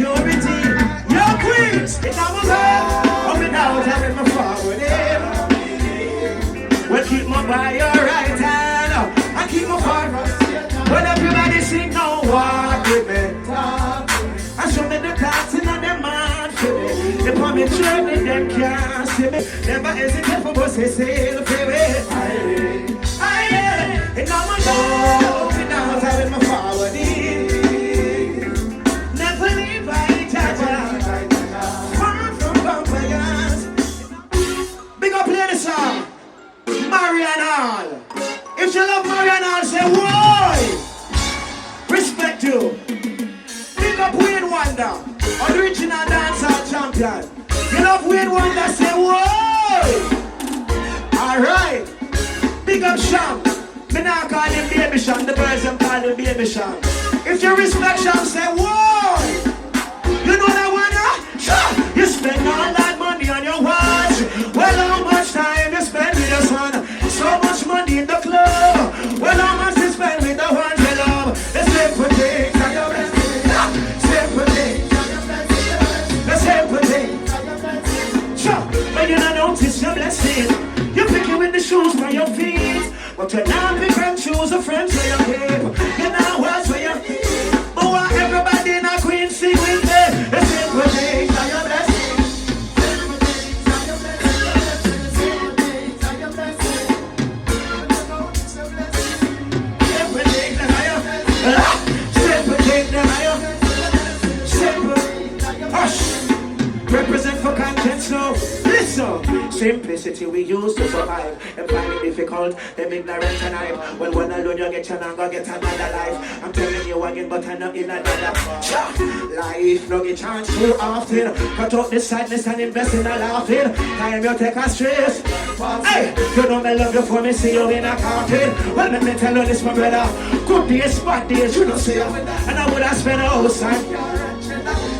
security. Yo, queens, it's not my bad. I'm without having my forward in. Well, keep my by your right hand. I keep my forward. When everybody sing, no walk with me. I show me the thoughts in the man for me. They put me journey, them can't see me. Never hesitate for us to sail for me. And now my dog, and now I'm having my forward in. Never leave by Jaja. Far from vampires. Big up, play the song. Marion. If you love Marion, say why? Respect you. Big up Wayne Wonder, original dancehall champion. You love Wayne Wonder, say why? Alright. Big up Cham. Me now call him Baby Cham, the birds them call him Baby Cham. If you respect Cham, say why? You know that one, huh? You spend all that money on your watch. Well, how much time you spend with your son? So much money in the club. Well, how much you spend with the ones you love? The simple things are your blessings. Simple things are your blessings. The simple things are your blessings. Sure, when you don't notice your blessing, you pick you in the shoes for your feet. But you're not pick and choose a friend for your keep. You're not watch for your feet. But why everybody in a queen sing with me? The simple things are your blessings. Represent for conscience now. Listen. Simplicity we use to survive. And find it difficult, them ignorant and I. When one alone you get your and go get another life. I'm telling you again, but I'm not in another. Life no get chance too often. Cut out the sadness and invest in a laughing. Time you take a stress. Hey, you know me love you for me see you in a coffin. Well, let me tell you this, my brother. Good days, bad days, you don't see you. And I would have spent a whole time.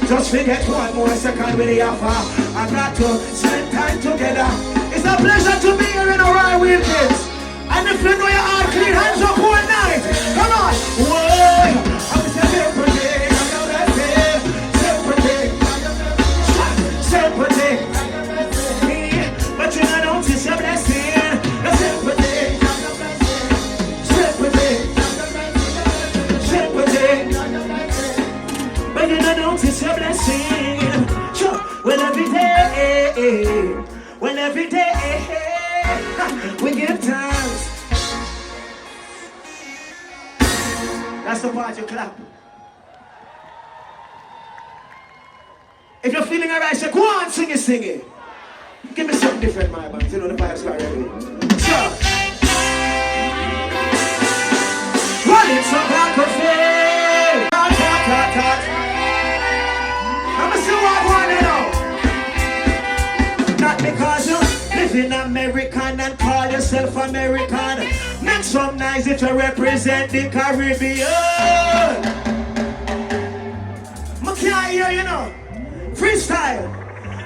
Just forget one more second with the offer. I got to spend time together. It's a pleasure to be here in a ride with kids. And if you know your heart clean, hands up all night. Come on. Whoa. I'm simple thing. Simple thing. Simple thing. But you don't notice your blessing. The simple thing. Simple thing. Simple thing. But you don't notice your blessing. Sure. Well, every day, we give thanks. That's the part you clap. If you're feeling alright, say, go on, sing it. Give me something different, my man. You know the vibes are ready. Sure. Well, it's a back of faith. I'ma see what I want to know. Not because you live in American and call yourself American. Make some nice if you represent the Caribbean. I can't hear you know. Freestyle.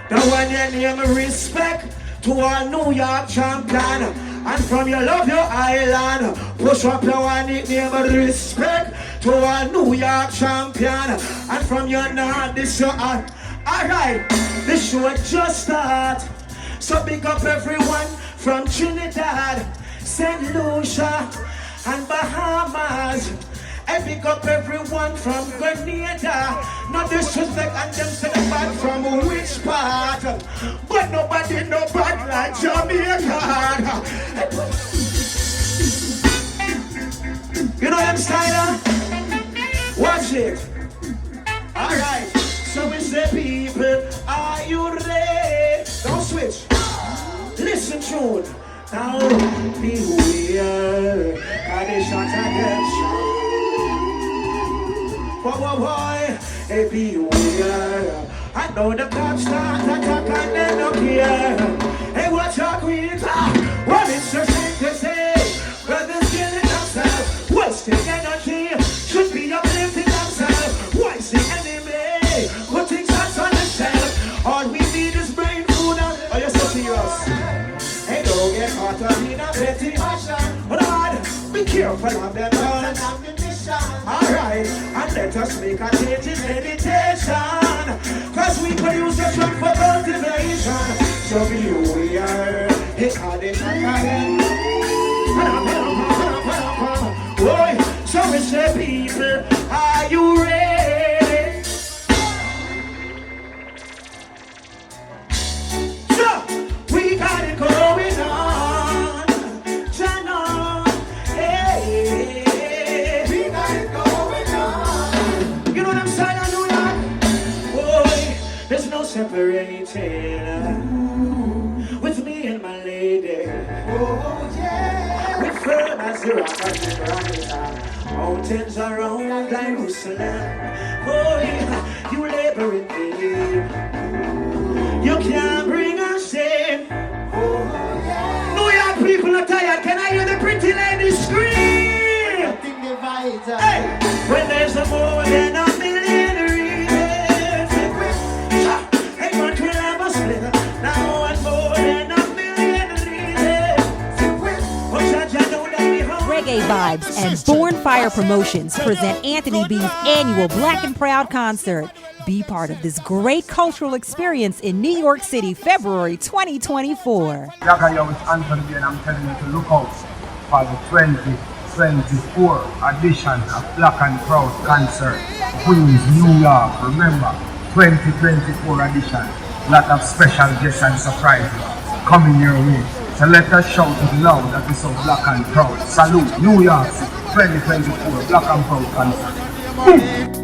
The one you name respect to all New York champion. And from your love your island, push up your one nickname respect to all New York champion. And from your north, this your heart. Alright, the show just start. So big up everyone from Trinidad, St. Lucia, and Bahamas. And big up everyone from Grenada. No disrespect and them say the bad from which part. But nobody no bad like Jamaica. You know them style? Watch it. Alright. So we say people, are you ready? Don't switch. Listen tune. Now beware. Cause they shot against boy, hey, beware. I know the cops start attack and they don't care. Hey, what's your queen? Well, it's a shame to say, brothers killing themselves. Wasting energy, should be uplifting themselves. Why's the enemy putting shots on the shelf? All we need is brain food and... Oh, you're so serious. Hey, don't get caught up in a petty passion. Lord, be careful of them guns. Alright, and let us make a change in meditation. separated with me and my lady. Oh, yeah. We're firm as the rock of the mountains around Jerusalem. Oh, yeah. You labor in me. You can't bring us in. Oh, yeah. New York people are tired. Can I hear the pretty ladies scream? Hey, when there's a more than a million reasons, hey, but we'll have a split. Now and more than a million reasons. Reggae Vibes and Born Fire Promotions present Anthony B's annual Black and Proud concert. Be part of this great cultural experience in New York City, February 2024. Yaga, it's Anthony B, and I'm telling you to look out for the 2024 edition of Black and Proud concert, Queens, New York. Remember, 2024 edition. Lot of special guests and surprises coming your way. So let us shout it loud that is so Black and Proud. Salute, New York City, 2024 Black and Proud concert. Boom.